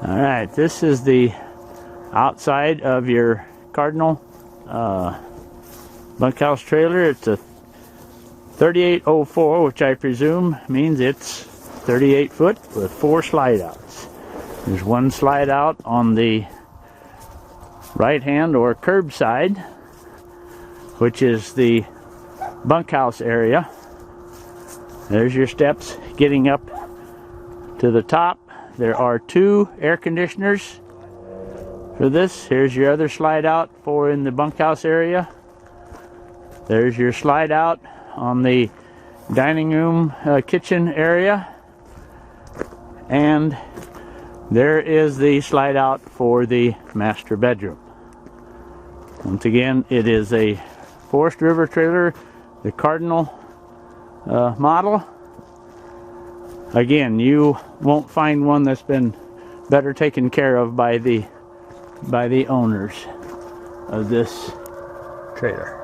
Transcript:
Alright, this is the outside of your Cardinal bunkhouse trailer. It's a 3804, which I presume means it's 38 foot with 4 slide outs. There's one slide out on the right hand or curb side, which is the bunkhouse area. There's your steps getting up to the top. There are 2 air conditioners for this. Here's your other slide out for in the bunkhouse area. There's your slide out on the dining room kitchen area, and there is the slide out for the master bedroom. Once again, it is a Forrest River trailer, the Cardinal model. Again, you won't find one that's been better taken care of by the owners of this trailer.